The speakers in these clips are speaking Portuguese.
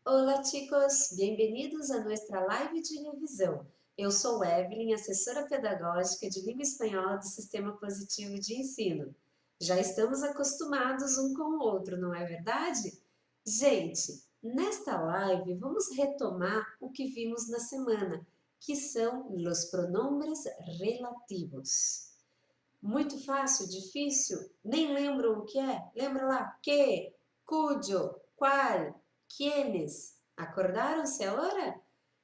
Hola chicos, bienvenidos a nuestra live de revisão. Eu sou Evelyn, assessora pedagógica de língua espanhola do Sistema Positivo de Ensino. Já estamos acostumados um com o outro, não é verdade? Gente, nesta live vamos retomar o que vimos na semana, que são os pronombres relativos. Muito fácil, difícil? Nem lembram o que é? Lembra lá? Que, cujo, qual, quienes. Acordaram-se agora?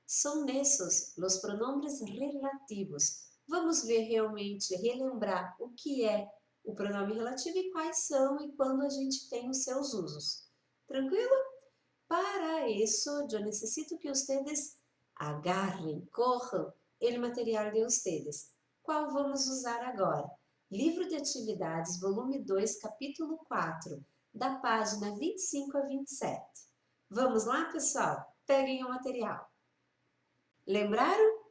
São esses os pronombres relativos. Vamos ver realmente, relembrar o que é o pronome relativo e quais são e quando a gente tem os seus usos. Tranquilo? Para isso, eu necessito que vocês agarrem, corram o material de vocês. Qual vamos usar agora? Livro de Atividades, volume 2, capítulo 4, da página 25 a 27. Vamos lá, pessoal? Peguem o material. Lembraram?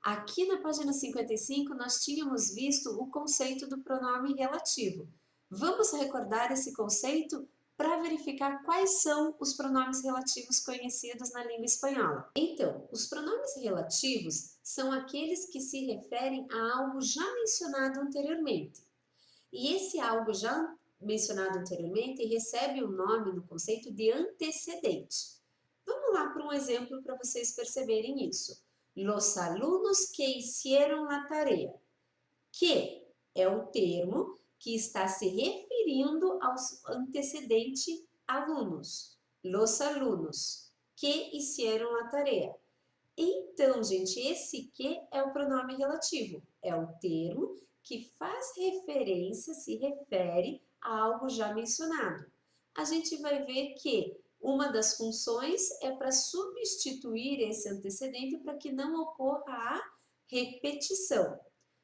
Aqui na página 55 nós tínhamos visto o conceito do pronome relativo. Vamos recordar esse conceito para verificar quais são os pronomes relativos conhecidos na língua espanhola. Então, os pronomes relativos são aqueles que se referem a algo já mencionado anteriormente. E esse algo já mencionado anteriormente recebe o nome no conceito de antecedente. Vamos lá para um exemplo para vocês perceberem isso. Los alunos que hicieron la tarea. Que é o termo que está se referindo ao antecedente alunos. Los alunos que hicieron la tarea. Então, gente, esse que é o pronome relativo. É o termo que faz referência, se refere a algo já mencionado. A gente vai ver que uma das funções é para substituir esse antecedente para que não ocorra a repetição,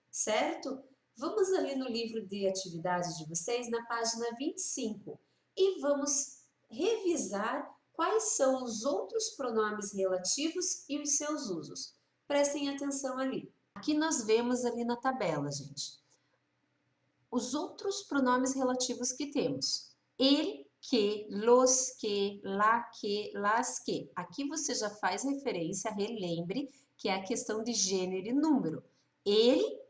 certo? Vamos ali no livro de atividades de vocês, na página 25, e vamos revisar quais são os outros pronomes relativos e os seus usos. Prestem atenção ali. Aqui nós vemos ali na tabela, gente, os outros pronomes relativos que temos. El, que, los que, la que, las que. Aqui você já faz referência, relembre, que é a questão de gênero e número. Ele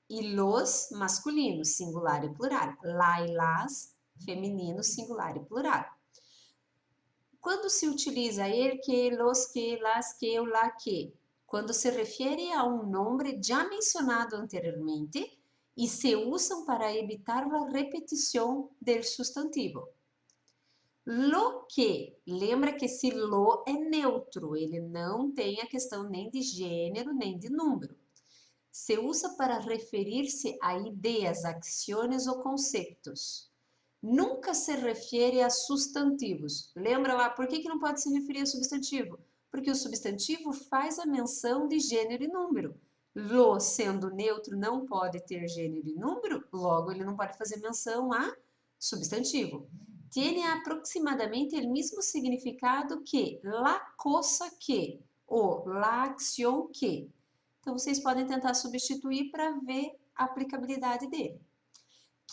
e los masculinos, singular e plural. La e las, feminino, singular e plural. Quando se utiliza el que, los que, las que ou la que? Quando se refere a um nome já mencionado anteriormente e se usam para evitar a repetição do substantivo. Lo que, lembra que esse lo é neutro, ele não tem a questão nem de gênero nem de número. Se usa para referir-se a ideias, ações ou conceitos. Nunca se refere a substantivos. Lembra lá, por que não pode se referir a substantivo? Porque o substantivo faz a menção de gênero e número. Lo, sendo neutro, não pode ter gênero e número, logo ele não pode fazer menção a substantivo. Tiene aproximadamente o mesmo significado que la cosa que ou la acción que. Então, vocês podem tentar substituir para ver a aplicabilidade dele.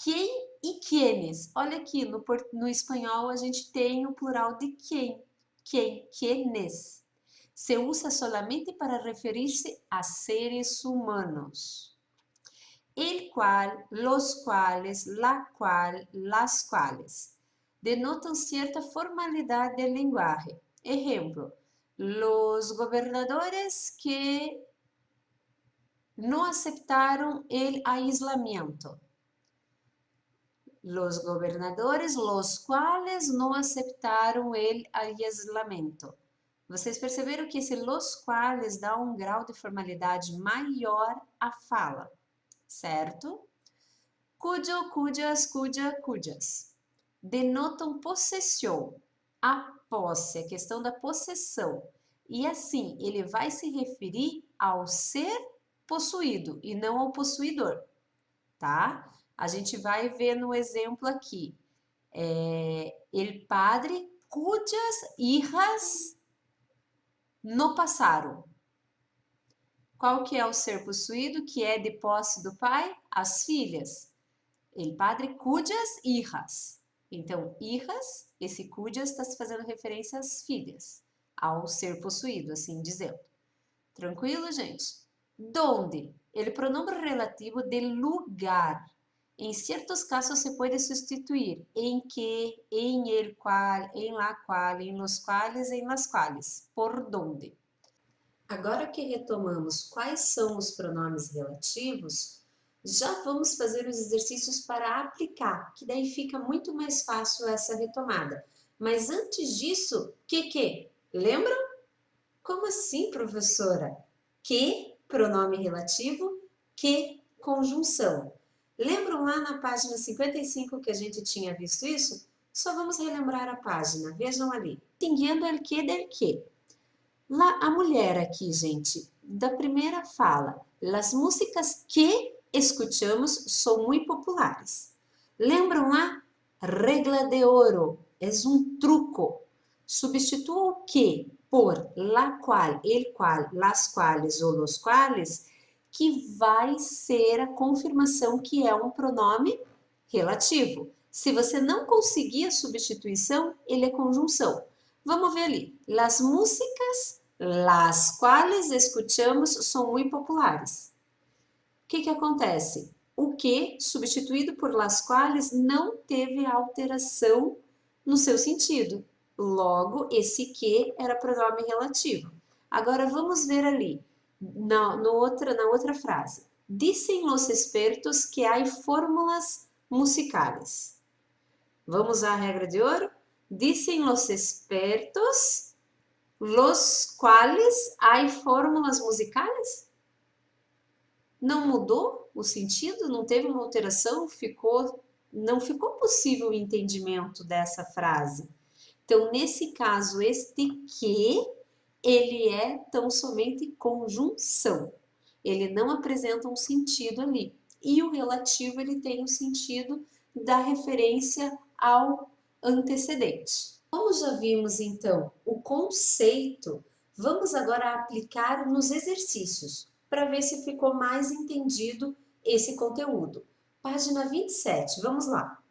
Quem e quienes. Olha aqui, no espanhol a gente tem o plural de quem. Quem, quienes. Se usa solamente para referir-se a seres humanos. El cual, los cuales, la cual, las cuales. Denotam cierta formalidade del lenguaje. Ejemplo, los gobernadores que no aceptaron el aislamiento. Los gobernadores, los cuales no aceptaram el aislamiento. Vocês perceberam que esse los quales dá um grau de formalidade maior à fala, certo? Cujo, cujas, cuja, cujas. Denotam possessão, a posse, a questão da possessão. E assim, ele vai se referir ao ser possuído e não ao possuidor, tá? A gente vai ver no exemplo aqui. El padre cujas hijas no passaram. Qual que é o ser possuído que é de posse do pai? As filhas. El padre cujas hijas. Então, hijas, esse cujas está se fazendo referência às filhas. ao ser possuído, assim dizendo. Tranquilo, gente? Donde? El pronombre relativo de lugar. Em certos casos se pode substituir em que, em el cual, em la cual, em los cuales, em las cuales. Por donde? Agora que retomamos quais são os pronomes relativos, já vamos fazer os exercícios para aplicar, que daí fica muito mais fácil essa retomada. Mas antes disso, que? Lembram? Como assim, professora? Que, pronome relativo, que, conjunção. Lembram lá na página 55 que a gente tinha visto isso? Só vamos relembrar a página, vejam ali. Distinguindo el que del que. Lá, a mulher aqui, gente, da primeira fala, as músicas que escutamos são muito populares. Lembram lá? Regla de ouro, é um truco. Substitua o que por la qual, el qual, las quales ou los quales, que vai ser a confirmação que é um pronome relativo. Se você não conseguir a substituição, ele é conjunção. Vamos ver ali. Las músicas las quales escuchamos são muito populares. O que acontece? O que, substituído por las quales, não teve alteração no seu sentido. Logo, esse que era pronome relativo. Agora, vamos ver ali, na outra frase. Dicen los expertos que há fórmulas musicales. Vamos à regra de ouro? Dicen los expertos los quales há fórmulas musicales? Não mudou o sentido? Não teve uma alteração? Não ficou possível o entendimento dessa frase. Então, nesse caso, este que, ele é tão somente conjunção. Ele não apresenta um sentido ali. E o relativo, ele tem o sentido da referência ao antecedente. Como já vimos, então, o conceito, vamos agora aplicar nos exercícios, para ver se ficou mais entendido esse conteúdo. Página 27, vamos lá.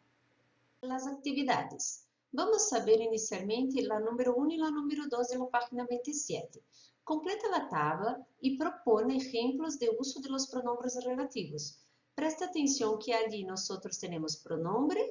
As atividades. Vamos saber inicialmente a número 1 e a número 2 da página 27. Completa a tabla e propõe exemplos de uso de los pronombres relativos. Presta atenção que ali nós temos pronombre,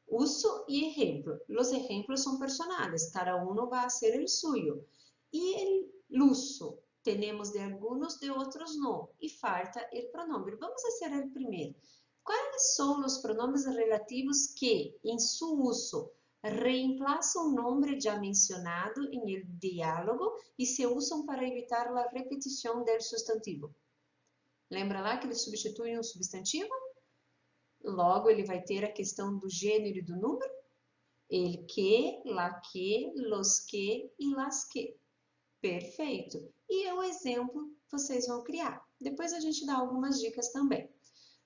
uso y ejemplo. Los ejemplos son personales, cada uno va a hacer el suyo. Y el uso, tenemos de algunos, de otros no. Y falta el pronombre. Vamos a hacer el primero. ¿Cuáles son los pronombres relativos que, en su uso, reemplazan un nombre ya mencionado en el diálogo y se usan para evitar la repetición del sustantivo? Lembra lá que ele substitui um substantivo? Logo, ele vai ter a questão do gênero e do número. El que, la que, los que e las que. Perfeito. E o exemplo vocês vão criar. Depois a gente dá algumas dicas também.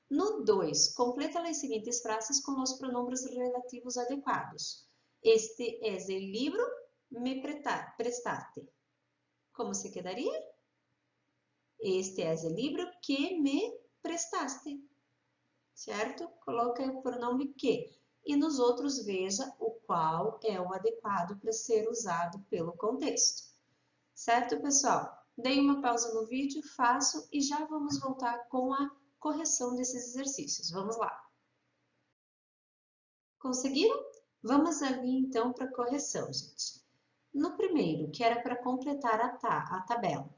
No 2, completa as seguintes frases com os pronombres relativos adequados. Este es el libro, me prestaste. Como se quedaria? Este es el libro que me prestaste. Certo? Coloca o pronome que. E nos outros veja o qual é o adequado para ser usado pelo contexto. Certo, pessoal? Dei uma pausa no vídeo, faço e já vamos voltar com a correção desses exercícios. Vamos lá. Conseguiram? Vamos ali então para a correção, gente. No primeiro, que era para completar a tabela.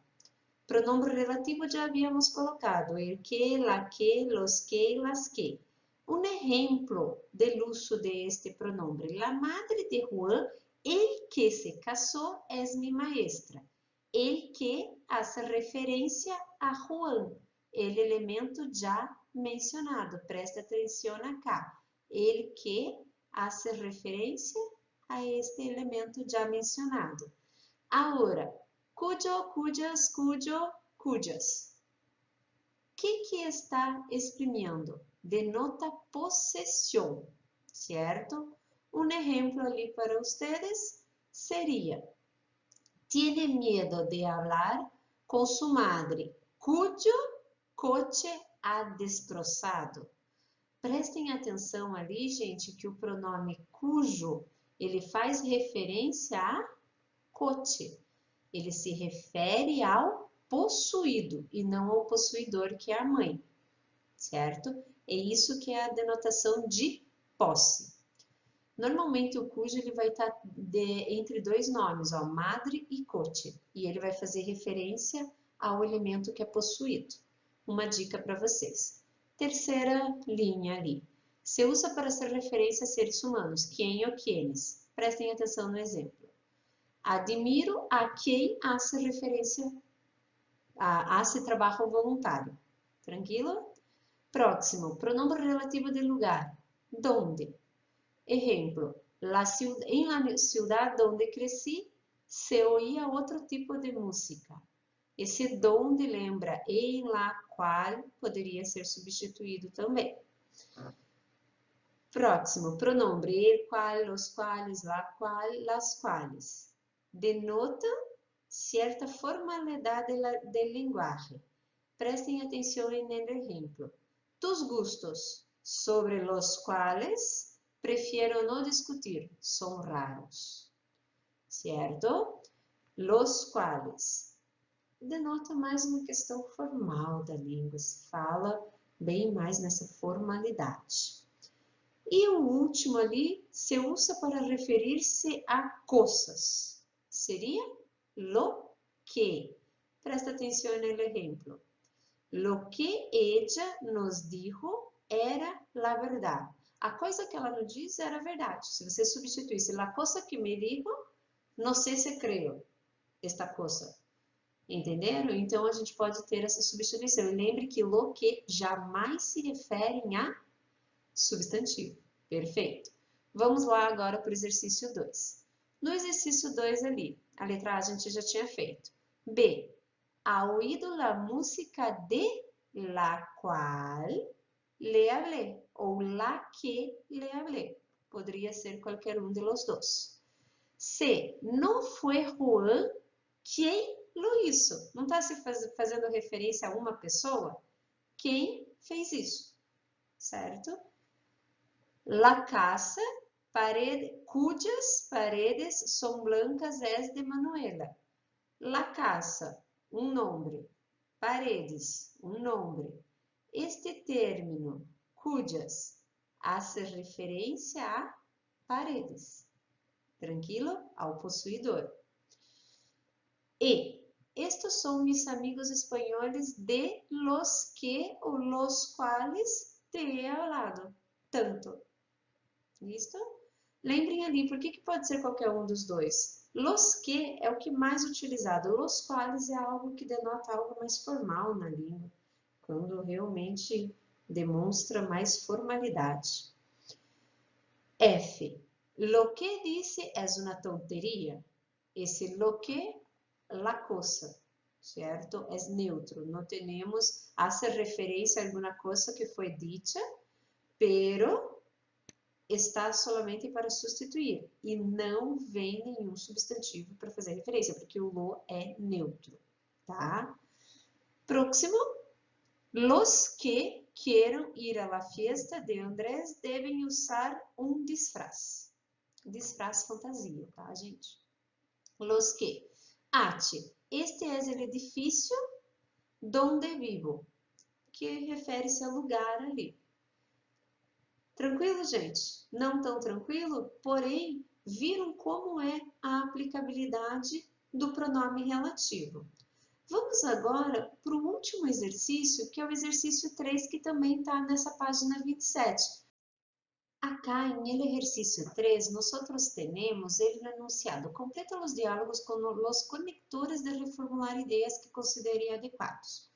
Pronombre relativo já havíamos colocado, el que, la que, los que y las que. Un ejemplo del uso de este pronombre. La madre de Juan, el que se casó, es mi maestra. El que hace referência a Juan, el elemento já mencionado. Presta atenção acá. El que hace referência a este elemento já mencionado. Agora, cujo, cujas, cujo, cujas. O que está exprimindo? Denota possessão, certo? Um exemplo ali para vocês seria: tiene miedo de hablar com sua madre, cujo coche ha destrozado. Prestem atenção ali, gente, que o pronome cujo, ele faz referência a coche. Ele se refere ao possuído e não ao possuidor, que é a mãe, certo? É isso que é a denotação de posse. Normalmente o cujo ele vai estar entre dois nomes, ó, madre e coche, e ele vai fazer referência ao elemento que é possuído. Uma dica para vocês. Terceira linha ali. Se usa para ser referência a seres humanos, quem ou quienes. Prestem atenção no exemplo. Admiro a quem hace referência, hace trabalho voluntário. Tranquilo? Próximo, pronome relativo de lugar. Donde? Ejemplo, en la ciudad donde crecí se oía otro tipo de música. Esse donde lembra em la qual poderia ser substituído também. Próximo, pronombre el qual, los quales, la qual, las quales. Denotam certa formalidade del lenguaje. Prestem atenção no exemplo. Tus gustos, sobre los quales prefiero no discutir, são raros. Certo? Los quales. Denota mais uma questão formal da língua, se fala bem mais nessa formalidade. E o último ali se usa para referir-se a coisas. Seria lo que. Presta atenção no exemplo. Lo que ella nos dijo era la verdad. A coisa que ela nos diz era a verdade. Se você substituísse la cosa que me dijo, no sé se creo esta cosa. Entenderam? Então, a gente pode ter essa substituição. E lembre que lo que jamais se referem a substantivo. Perfeito. Vamos lá agora para o exercício 2. No exercício 2 ali, a letra A a gente já tinha feito. B. Ha oído la música de la cual le hablé. Ou la que le hablé. Poderia ser qualquer um de los dois. C. No fue Juan quem lo hizo. Não está se fazendo referência a uma pessoa? Quem fez isso? Certo? La casa, cujas paredes são blancas es de Manuela. La casa, um nome. Paredes, um nome. Este término, cujas, hace referência a paredes. Tranquilo? Ao possuidor. E estos são mis amigos espanhóis de los que ou los quales te he hablado. Tanto. Listo? Lembrem ali, por que pode ser qualquer um dos dois? Los que é o que mais utilizado. Los quales é algo que denota algo mais formal na língua. Quando realmente demonstra mais formalidade. F. Lo que dice es una tontería. Esse lo que, la cosa, certo? É neutro. Não temos hace referência a alguma coisa que foi dita, pero está solamente para substituir e não vem nenhum substantivo para fazer referência, porque o lo é neutro, tá? Próximo, los que queiram ir à la fiesta de Andrés devem usar um disfraz. Disfraz fantasia, tá, gente? Los que. H. Este é o edifício donde vivo, que refere-se ao lugar ali. Tranquilo, gente? Não tão tranquilo, porém, viram como é a aplicabilidade do pronome relativo. Vamos agora para o último exercício, que é o exercício 3, que também está nessa página 27. Acá, em exercício 3, nós temos ele enunciado. Completa os diálogos com os conectores de reformular ideias que considere adequados.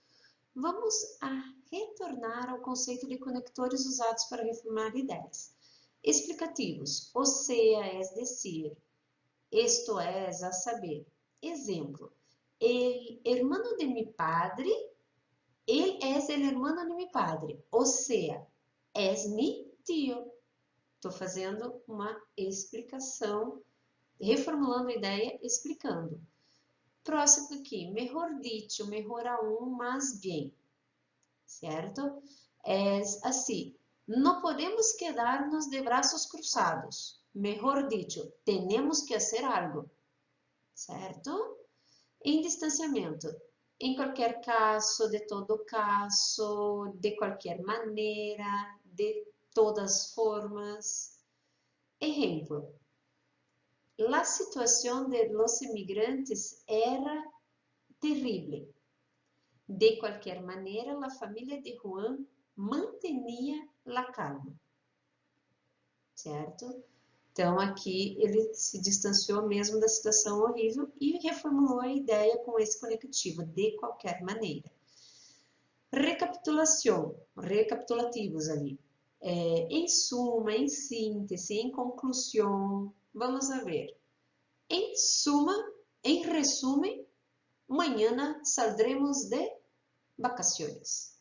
Vamos a retornar ao conceito de conectores usados para reformular ideias. Explicativos. O sea, es decir. Esto es, a saber. Exemplo. El hermano de mi padre, él es el hermano de mi padre. O sea, es mi tío. Estou fazendo uma explicação, reformulando a ideia, explicando. Próximo aqui, mejor dicho, mejor aún, más bien, certo? É assim, não podemos quedarnos de braços cruzados. Mejor dicho, tenemos que hacer algo. certo? Em distanciamento, em qualquer caso, de todo caso, de qualquer maneira, de todas formas. Ejemplo, la situación de los inmigrantes era terrible. De qualquer maneira, a família de Juan mantinha la calma, certo? Então, aqui ele se distanciou mesmo da situação horrível e reformulou a ideia com esse conectivo, de qualquer maneira. Recapitulação, recapitulativos ali. Em suma, em síntese, em conclusão, vamos a ver. Em suma, em resumo, mañana saldremos de vacaciones.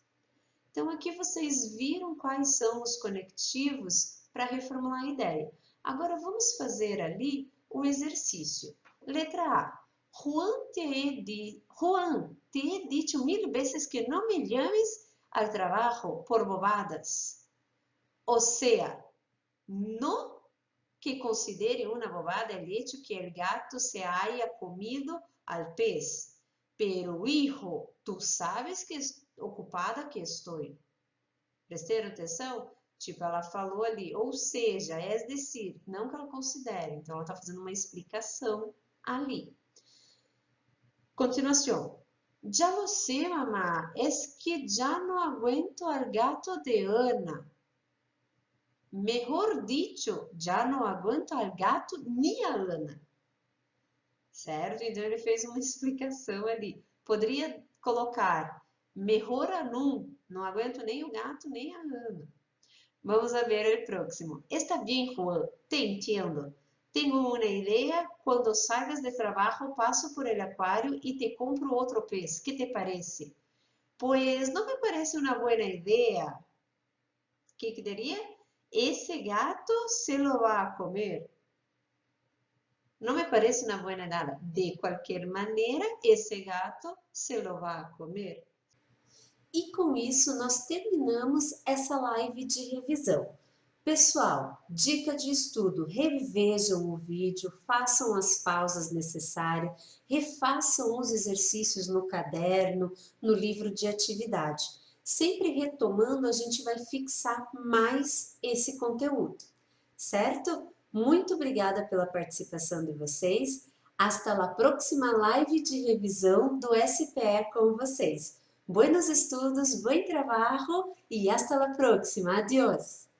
Então, aqui vocês viram quais são os conectivos para reformular a ideia. Agora, vamos fazer ali um exercício. Letra A. Juan, te he dicho 1000 veces que no me llames al trabajo por bobadas. O sea, no que considere una bobada el hecho que el gato se haya comido al pez. Pero, hijo, tú sabes que ocupada que estou. Prestaram atenção? Tipo, ela falou ali, ou seja, é decir, não que ela considere. Então, ela está fazendo uma explicação ali. Continuação. Ya lo sé, mamá, es que ya no aguento al gato de Ana. Mejor dicho, já não aguento al gato ni a Ana. Certo? Então, ele fez uma explicação ali. Poderia colocar, mejor a não aguento nem o gato nem a Ana. Vamos a ver o próximo. Está bien, Juan, te entiendo. Tengo una idea, cuando salgas de trabajo paso por el acuario y te compro otro pez. ¿Qué te parece? Pues no me parece una buena idea. ¿Qué diría? Ese gato se lo va a comer. No me parece una buena nada. De cualquier manera, esse gato se lo va a comer. E com isso, nós terminamos essa live de revisão. Pessoal, dica de estudo, revejam o vídeo, façam as pausas necessárias, refaçam os exercícios no caderno, no livro de atividade. Sempre retomando, a gente vai fixar mais esse conteúdo, certo? Muito obrigada pela participação de vocês. Hasta la próxima live de revisão do SPE com vocês. Buenos estudos, buen trabajo y hasta la próxima. Adiós.